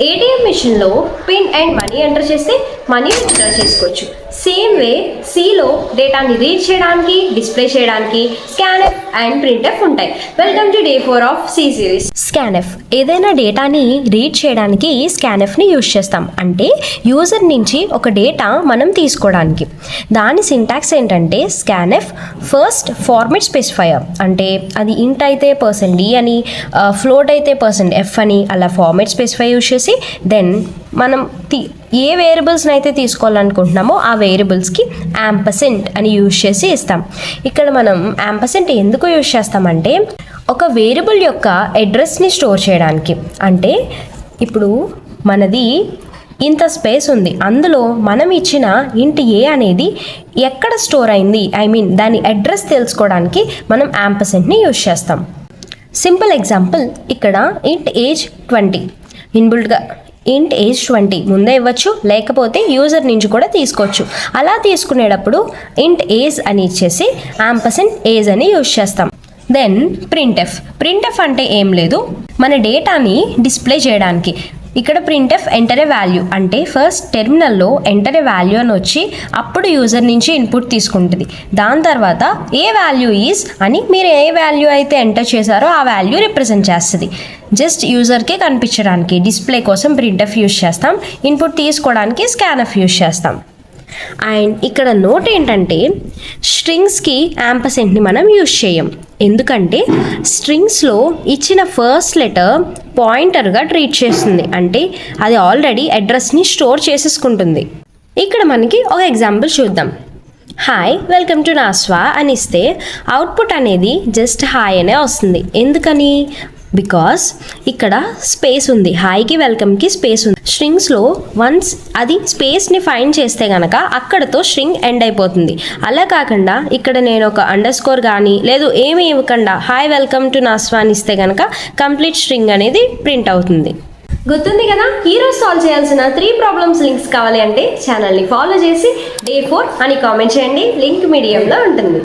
ATM మిషన్లో pin and money enter చేస్తే money withdraw చేసుకోవచ్చు. సేమ్ వే సిలో డేటాని రీడ్ చేయడానికి, డిస్ప్లే చేయడానికి స్కాన్ఎఫ్ అండ్ ప్రింట్ఎఫ్ ఉంటాయి. Welcome to day 4 of C series. Scanf ఏదైనా డేటాని రీడ్ చేయడానికి స్కాన్ఎఫ్ని యూజ్ చేస్తాం. అంటే యూజర్ నుంచి ఒక డేటా మనం తీసుకోవడానికి. దాని సింటాక్స్ ఏంటంటే స్కాన్ఎఫ్ ఫస్ట్ ఫార్మెట్ స్పెసిఫైయర్, అంటే అది ఇంట్ అయితే %d అని, ఫ్లోట్ అయితే %f అని అలా ఫార్మెట్ స్పెసిఫై యూజ్ చేసి దెన్ మనం ఏ వేరియబుల్స్ని అయితే తీసుకోవాలనుకుంటున్నామో ఆ వేరియబుల్స్కి యాంపర్సెంట్ అని యూజ్ చేసి ఇస్తాం. ఇక్కడ మనం యాంపర్సెంట్ ఎందుకు యూజ్ చేస్తామంటే ఒక వేరియబుల్ యొక్క అడ్రస్ని స్టోర్ చేయడానికి. అంటే ఇప్పుడు మనది ఇంత స్పేస్ ఉంది, అందులో మనం ఇచ్చిన ఇంట్ ఏ అనేది ఎక్కడ స్టోర్ అయింది, దాని అడ్రస్ తెలుసుకోవడానికి మనం యాంపర్సెంట్ని యూజ్ చేస్తాం. సింపుల్ ఎగ్జాంపుల్, ఇక్కడ ఇంట్ ఏజ్ 20 ఇన్బుల్ట్గా ఇంట్ ఏజ్ 20 ముందే ఇవ్వచ్చు, లేకపోతే యూజర్ నుంచి కూడా తీసుకోవచ్చు. అలా తీసుకునేటప్పుడు ఇంట్ ఏజ్ అని ఇచ్చేసి యాంపర్సెంట్ ఏజ్ అని యూజ్ చేస్తాం. దెన్ ప్రింట్ఎఫ్ అంటే ఏం లేదు, మన డేటాని డిస్ప్లే చేయడానికి. ఇక్కడ ప్రింట్ఎఫ్ ఎంటర్ ఏ వాల్యూ, అంటే ఫస్ట్ టెర్మినల్లో ఎంటర్ ఏ వాల్యూ అని వచ్చి అప్పుడు యూజర్ నుంచి ఇన్పుట్ తీసుకుంటుంది. దాని తర్వాత ఏ వాల్యూ ఈజ్ అని మీరు ఏ వాల్యూ అయితే ఎంటర్ చేశారో ఆ వాల్యూ రిప్రజెంట్ చేస్తుంది. జస్ట్ యూజర్కే కనిపించడానికి డిస్ప్లే కోసం ప్రింట్ఎఫ్ యూజ్ చేస్తాం, ఇన్పుట్ తీసుకోవడానికి స్కాన్ఎఫ్ యూజ్ చేస్తాం. అండ్ ఇక్కడ నోట్ ఏంటంటే స్ట్రింగ్స్కి యాంపర్సెంట్ని మనం యూజ్ చేయం. ఎందుకంటే స్ట్రింగ్స్లో ఇచ్చిన ఫస్ట్ లెటర్ పాయింటర్గా ట్రీట్ చేస్తుంది, అంటే అది ఆల్రెడీ అడ్రస్ని స్టోర్ చేసేసుకుంటుంది. ఇక్కడ మనకి ఒక ఎగ్జాంపుల్ చూద్దాం. హాయ్ వెల్కమ్ టు నాస్వా అని ఇస్తే అవుట్పుట్ అనేది జస్ట్ హాయ్ అనే వస్తుంది. ఎందుకని? బికాస్ ఇక్కడ స్పేస్ ఉంది, హాయ్కి వెల్కమ్కి స్పేస్ ఉంది. స్ట్రింగ్స్లో వన్స్ అది స్పేస్ని ఫైండ్ చేస్తే కనుక అక్కడతో స్ట్రింగ్ ఎండ్ అయిపోతుంది. అలా కాకుండా ఇక్కడ నేను ఒక అండర్స్కోర్ కానీ లేదు ఏమీ ఇవ్వకుండా హాయ్ వెల్కమ్ టు నాస్వా అని ఇస్తే కనుక కంప్లీట్ స్ట్రింగ్ అనేది ప్రింట్ అవుతుంది. గుర్తుంది కదా? ఈరోజు సాల్వ్ చేయాల్సిన 3 ప్రాబ్లమ్స్ లింక్స్ కావాలి అంటే ఛానల్ని ఫాలో చేసి day 4 అని కామెంట్ చేయండి. లింక్ మీడియంలో ఉంటుంది.